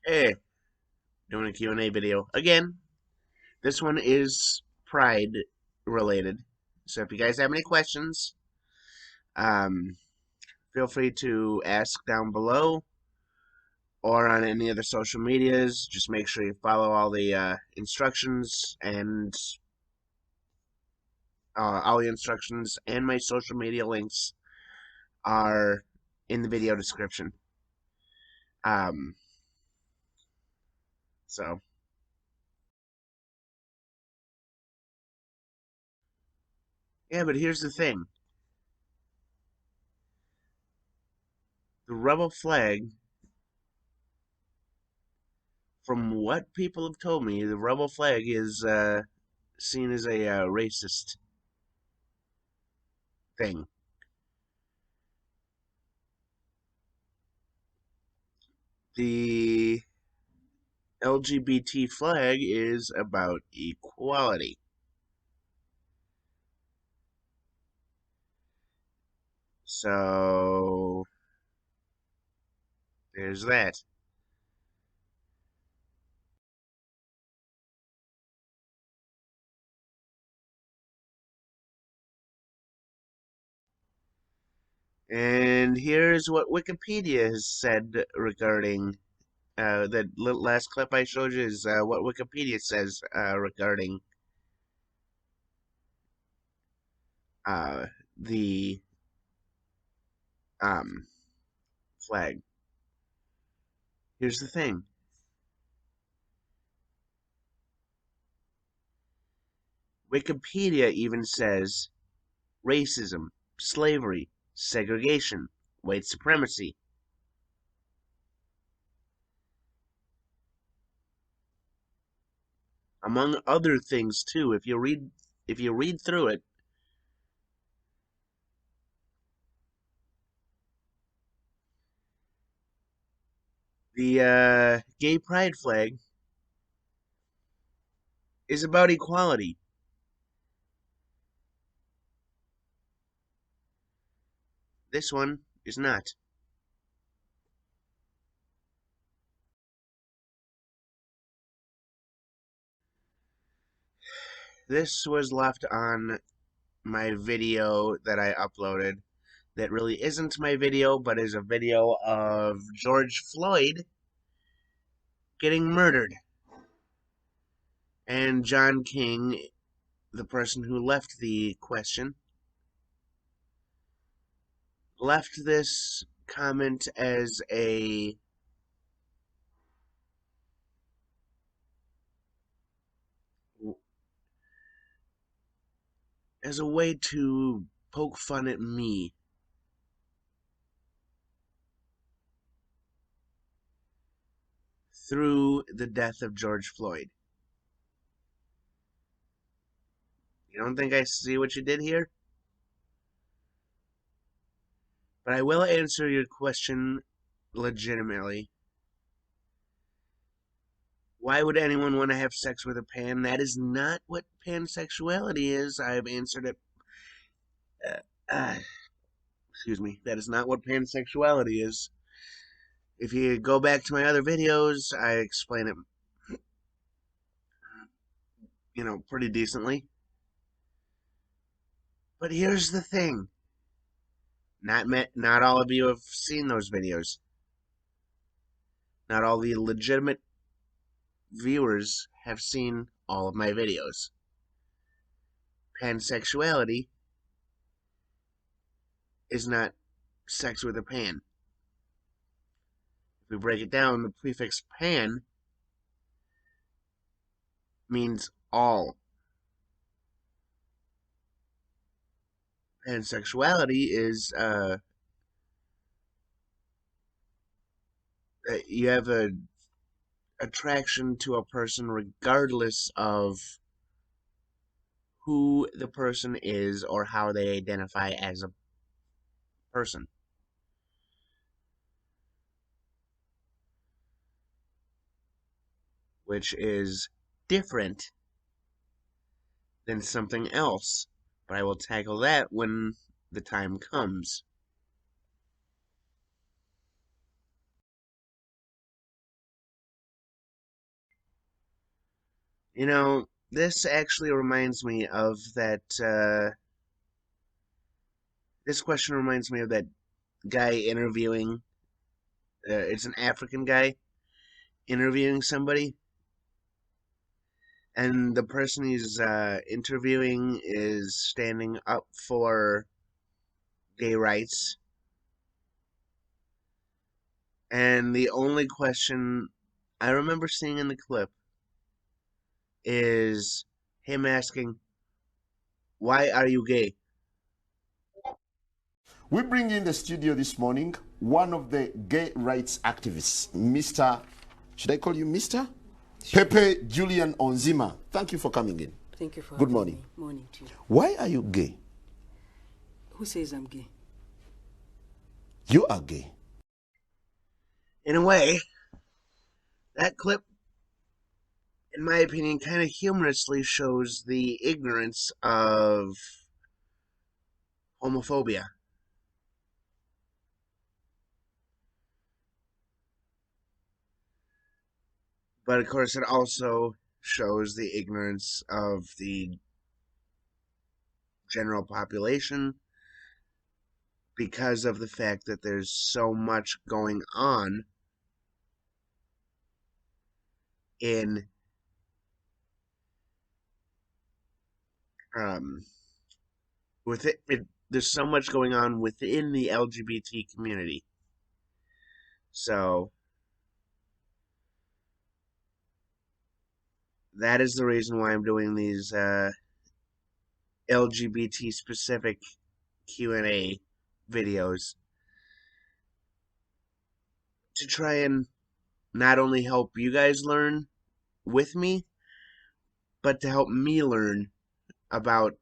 Hey, doing a Q&A video. Again, this one is Pride related. So if you guys have any questions, um, feel free to ask down below or on any other social medias. Just make sure you follow all the instructions and my social media links are in the video description. Um, so yeah, but here's the thing. The rebel flag, from what people have told me, the rebel flag is seen as a racist thing. The LGBT flag is about equality. So there's that. And here's what Wikipedia has said regarding that last clip I showed you is what Wikipedia says regarding uh, the um, flag. Here's the thing. Wikipedia even says racism, slavery, segregation, white supremacy. Among other things too. If you read through it, the gay pride flag is about equality. This one is not. This was left on my video that I uploaded that really isn't my video, but is a video of George Floyd getting murdered. And John King, the person who left the question, left this comment as a way to poke fun at me through the death of George Floyd. You don't think I see what you did here? But I will answer your question legitimately. Why would anyone want to have sex with a pan? That is not what pansexuality is. I've answered it. Uh, uh, excuse me. That is not what pansexuality is. If you go back to my other videos, I explain it, pretty decently. But here's the thing. Not all of you have seen those videos. Not all the legitimate viewers have seen all of my videos. Pansexuality is not sex with a pan. If we break it down, the prefix pan means all. Pansexuality is you have a attraction to a person regardless of who the person is or how they identify as a person, which is different than something else. But I will tackle that when the time comes. You know, this actually reminds me of that, this question reminds me of that guy interviewing, it's an African guy interviewing somebody, and the person he's interviewing is standing up for gay rights. And the only question I remember seeing in the clip is him asking, "Why are you gay?" We bring in the studio this morning one of the gay rights activists, Mr. Should I call you Mr.? Sure. Pepe Julian Onziema. Thank you for coming in. Thank you for Good having morning. me. Morning to you. Why are you gay? Who says I'm gay? You are gay. In a way, that clip, in my opinion, kind of humorously shows the ignorance of homophobia. But of course, it also shows the ignorance of the general population because of the fact that there's so much going on in with it, there's so much going on within the LGBT community. So that is the reason why I'm doing these LGBT specific Q&A videos, to try and not only help you guys learn with me, but to help me learn about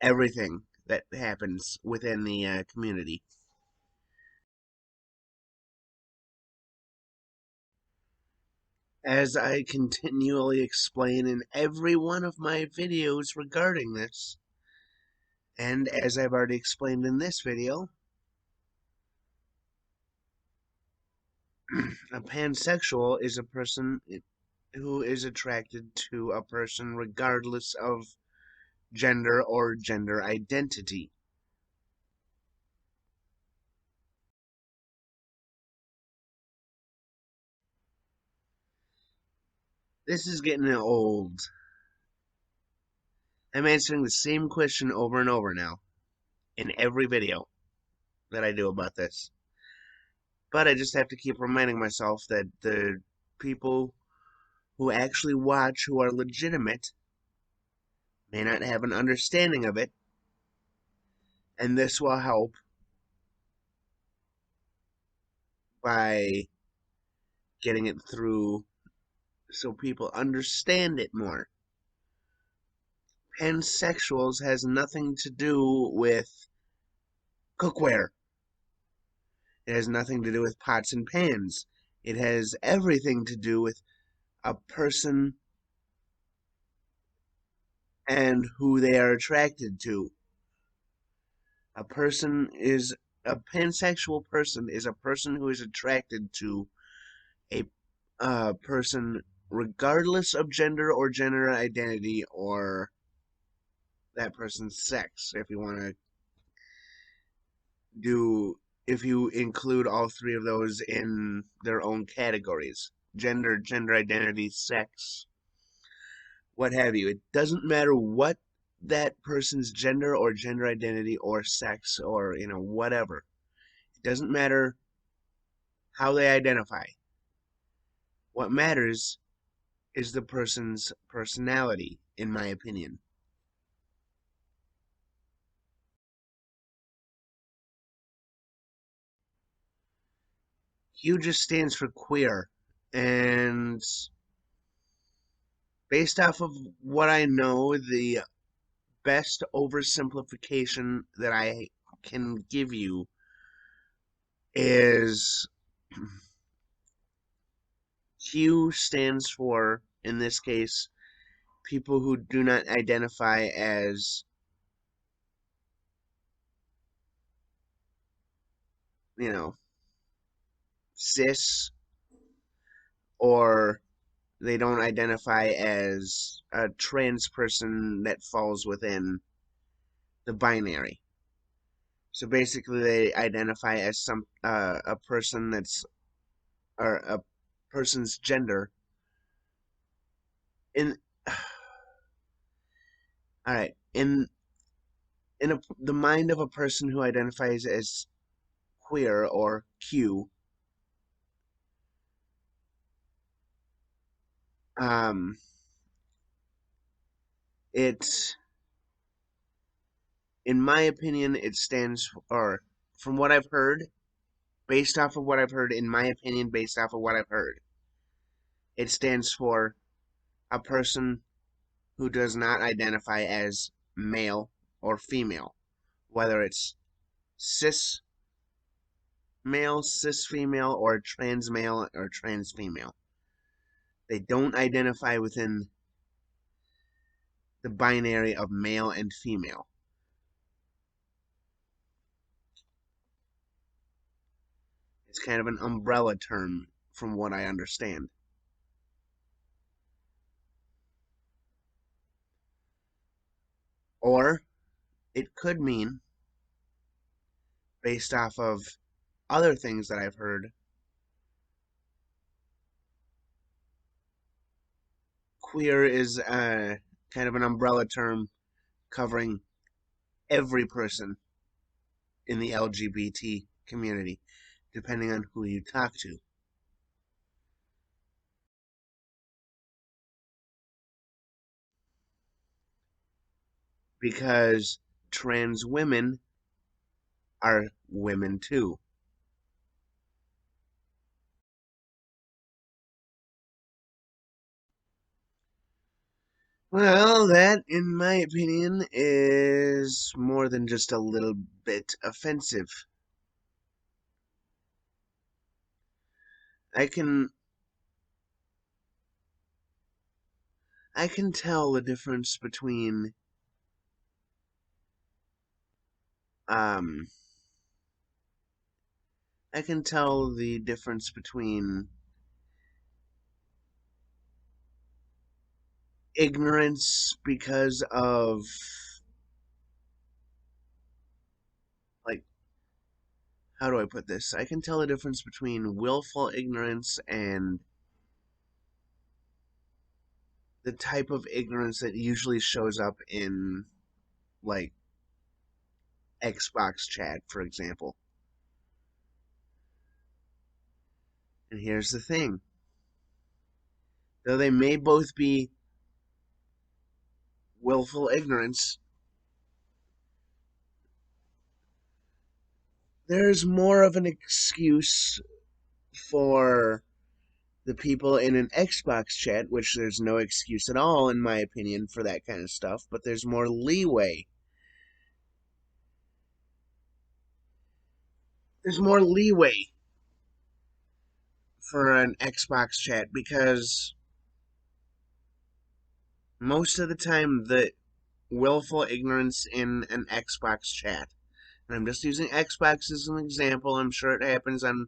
everything that happens within the community. As I continually explain in every one of my videos regarding this, and as I've already explained in this video, a pansexual is a person who is attracted to a person regardless of gender or gender identity. This is getting old. I'm answering the same question over and over now in every video that I do about this. But I just have to keep reminding myself that the people who actually watch, who are legitimate, may not have an understanding of it, and this will help by getting it through so people understand it more. Pansexuals has nothing to do with cookware. It has nothing to do with pots and pans. It has everything to do with a person and who they are attracted to. A person is a pansexual person is a person who is attracted to a person regardless of gender or gender identity or that person's sex. If you include all three of those in their own categories: gender, gender identity, sex, what have you. It doesn't matter what that person's gender or gender identity or sex or, whatever. It doesn't matter how they identify. What matters is the person's personality, in my opinion. Q just stands for queer, and based off of what I know, the best oversimplification that I can give you is Q stands for, in this case, people who do not identify as, cis or they don't identify as a trans person that falls within the binary. So basically, they identify as a person that's, or a person's gender in all right, in the mind of a person who identifies as queer or Q. um it In my opinion, it stands for, or from what I've heard, based off of what I've heard, in my opinion, based off of what I've heard, it stands for a person who does not identify as male or female, whether it's cis male, cis female, or trans male or trans female. They don't identify within the binary of male and female. It's kind of an umbrella term from what I understand. Or it could mean, based off of other things that I've heard, queer is kind of an umbrella term covering every person in the LGBT community, depending on who you talk to. Because trans women are women too. Well, that, in my opinion, is more than just a little bit offensive. I can tell the difference between um I can tell the difference between ignorance because of, like, how do I put this? I can tell the difference between willful ignorance and the type of ignorance that usually shows up in, like, Xbox chat, for example. And here's the thing. Though they may both be willful ignorance, there's more of an excuse for the people in an Xbox chat, which there's no excuse at all, in my opinion, for that kind of stuff, but there's more leeway. There's more leeway for an Xbox chat because most of the time the willful ignorance in an Xbox chat, and I'm just using Xbox as an example, I'm sure it happens on,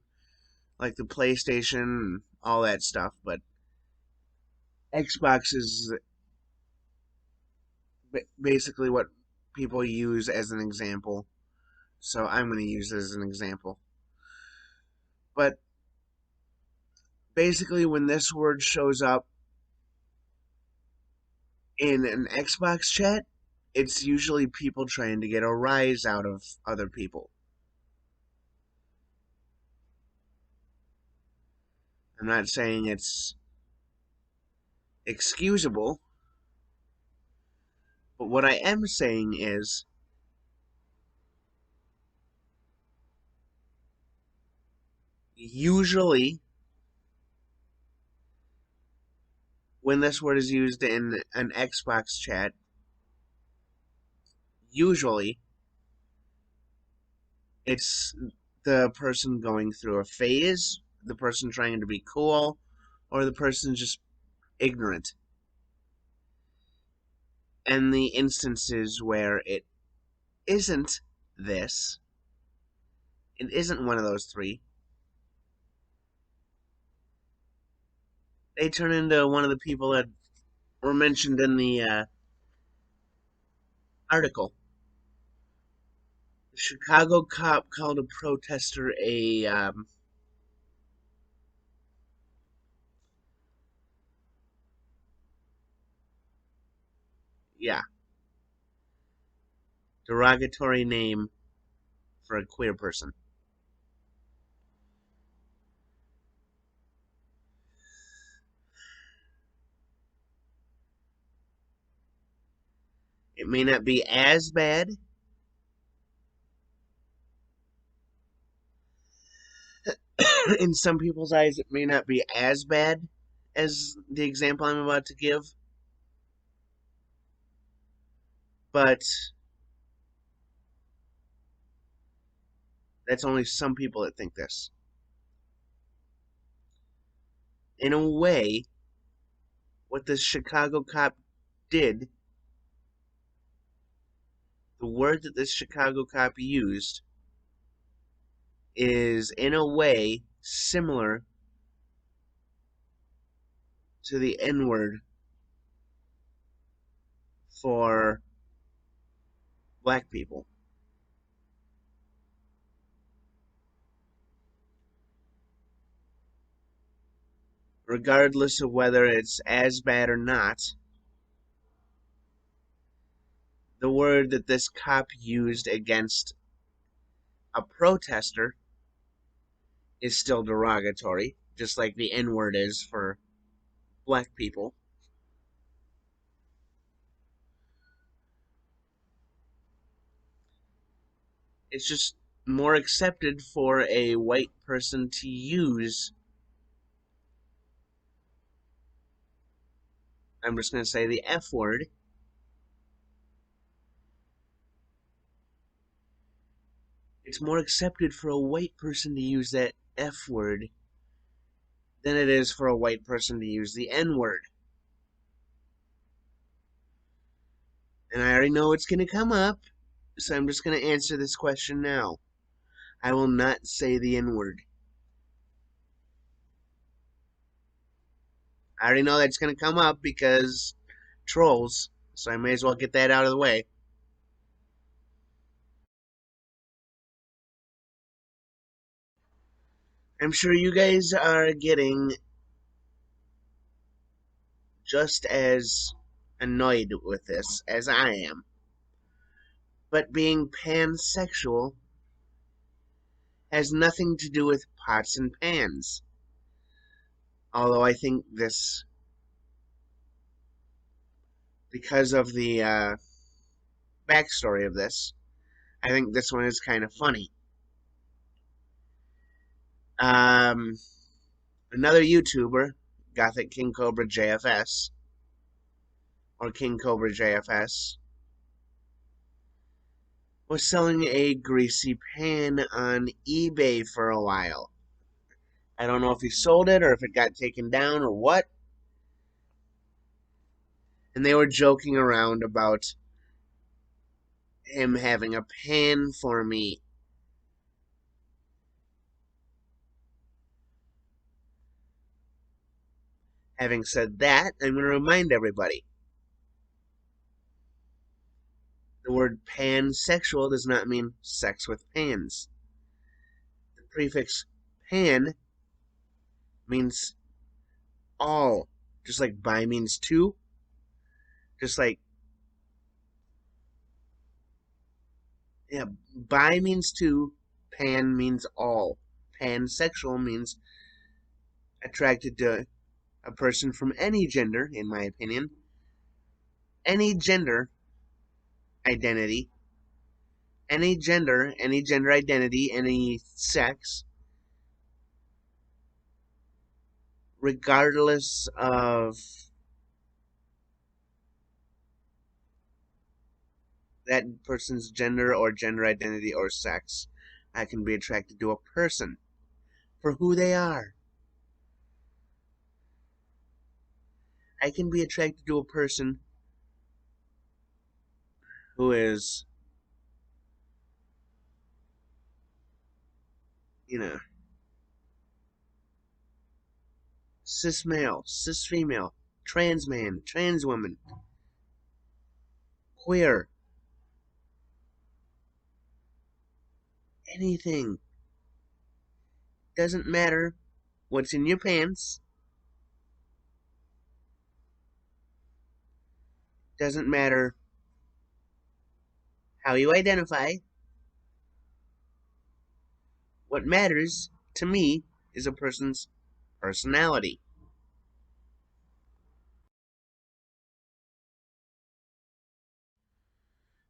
like, the PlayStation and all that stuff, but Xbox is basically what people use as an example, so I'm going to use it as an example. But basically, when this word shows up in an Xbox chat, it's usually people trying to get a rise out of other people. I'm not saying it's excusable, but what I am saying is usually when this word is used in an Xbox chat, usually it's the person going through a phase, the person trying to be cool, or the person just ignorant. And the instances where it isn't this, it isn't one of those three, they turn into one of the people that were mentioned in the article. The Chicago cop called a protester a yeah, derogatory name for a queer person. It may not be as bad. In some people's eyes, it may not be as bad as the example I'm about to give, but that's only some people that think this. In a way, what this Chicago cop did, the word that this Chicago cop used, is in a way similar to the N word for black people. Regardless of whether it's as bad or not, the word that this cop used against a protester is still derogatory, just like the N word is for black people. It's just more accepted for a white person to use. I'm just going to say the F word. It's more accepted for a white person to use that F word than it is for a white person to use the N word. And I already know it's going to come up, so I'm just going to answer this question now. I will not say the N word. I already know that's going to come up because trolls, so I may as well get that out of the way. I'm sure you guys are getting just as annoyed with this as I am. But being pansexual has nothing to do with pots and pans. Although I think this, because of the backstory of this, I think this one is kind of funny. Another YouTuber, Gothic King Cobra JFS, or King Cobra JFS, was selling a greasy pan on eBay for a while. I don't know if he sold it or if it got taken down or what. And they were joking around about him having a pan for me. Having said that, I'm going to remind everybody the word pansexual does not mean sex with pans. The prefix pan means all, just like bi means two, just like, yeah, bi means two, pan means all. Pansexual means attracted to a person from any gender, in my opinion, any gender identity, any gender identity, any sex, regardless of that person's gender or gender identity or sex. I can be attracted to a person for who they are. I can be attracted to a person who is, you know, cis male, cis female, trans man, trans woman, queer, anything. Doesn't matter what's in your pants. Doesn't matter how you identify. What matters to me is a person's personality.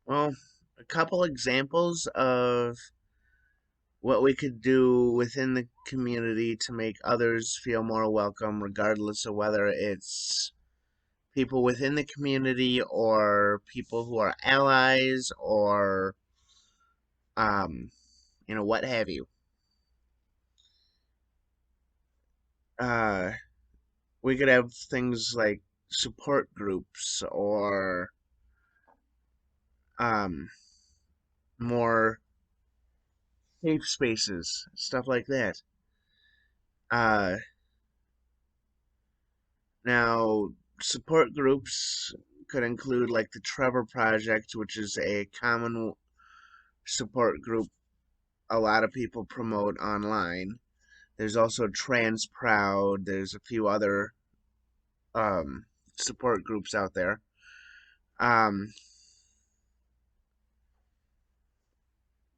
Well, a couple examples of what we could do within the community to make others feel more welcome, regardless of whether it's people within the community or people who are allies or, what have you. We could have things like support groups or um, more safe spaces, stuff like that. Uh, Now, support groups could include like the Trevor Project, which is a common support group a lot of people promote online. There's also Trans Proud. There's a few other um, support groups out there. Um,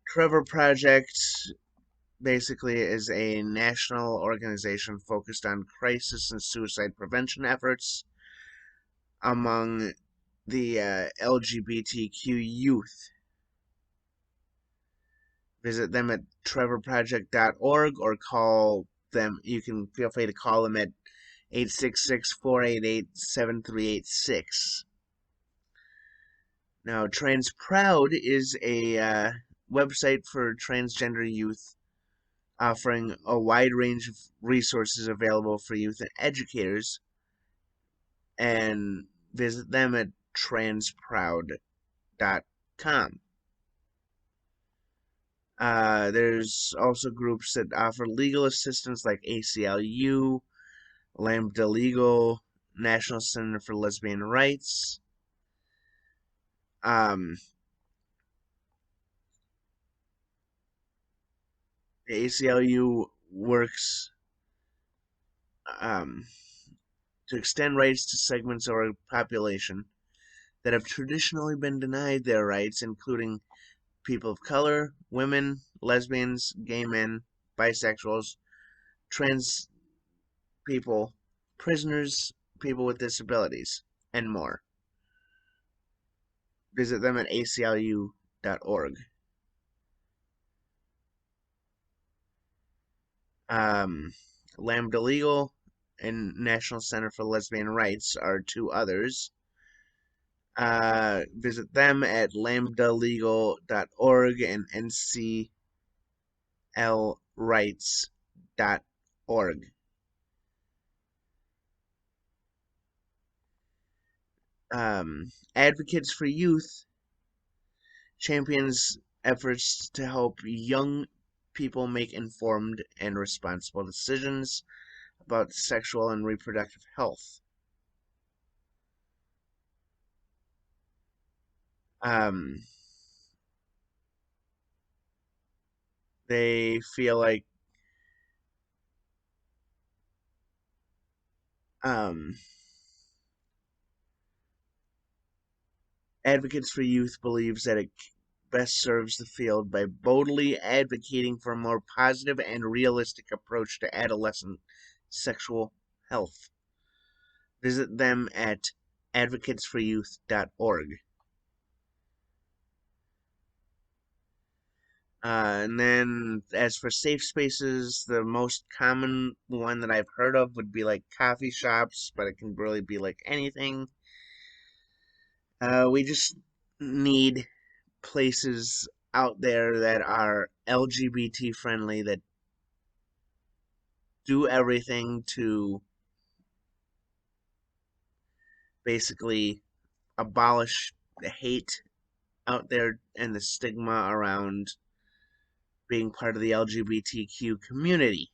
Trevor Project basically is a national organization focused on crisis and suicide prevention efforts among the LGBTQ youth. Visit them at trevorproject.org or call them. You can feel free to call them at 866-488-7386. Now, Trans Proud is a website for transgender youth offering a wide range of resources available for youth and educators, and visit them at transproud.com. There's also groups that offer legal assistance like ACLU, Lambda Legal, National Center for Lesbian Rights. The ACLU works to extend rights to segments of our population that have traditionally been denied their rights, including people of color, women, lesbians, gay men, bisexuals, trans people, prisoners, people with disabilities, and more. Visit them at aclu.org. Lambda Legal and National Center for Lesbian Rights are two others. Visit them at lambdalegal.org and nclrights.org. Advocates for Youth champions efforts to help young people make informed and responsible decisions about sexual and reproductive health. They feel like Advocates for Youth believes that it best serves the field by boldly advocating for a more positive and realistic approach to adolescent sexual health. Visit them at advocatesforyouth.org. And then, as for safe spaces, the most common one that I've heard of would be like coffee shops, but it can really be like anything. We just need places out there that are LGBT friendly, that do everything to basically abolish the hate out there and the stigma around being part of the LGBTQ community.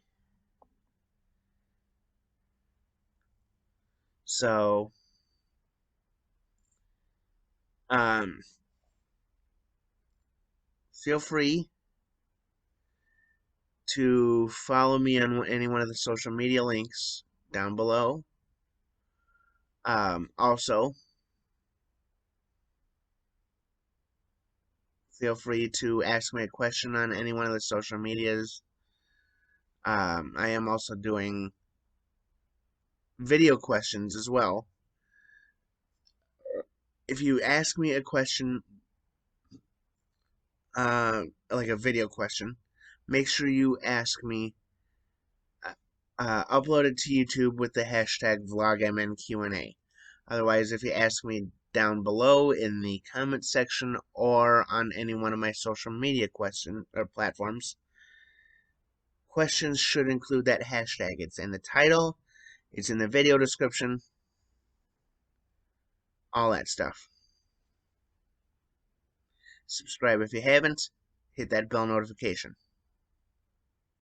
So, feel free to follow me on any one of the social media links down below. Also, feel free to ask me a question on any one of the social medias. I am also doing video questions as well. If you ask me a question, like a video question, make sure you ask me, upload it to YouTube with the hashtag VlogMNQ&A. Otherwise, if you ask me down below in the comment section or on any one of my social media platforms, questions should include that hashtag. It's in the title, it's in the video description, all that stuff. Subscribe if you haven't, hit that bell notification.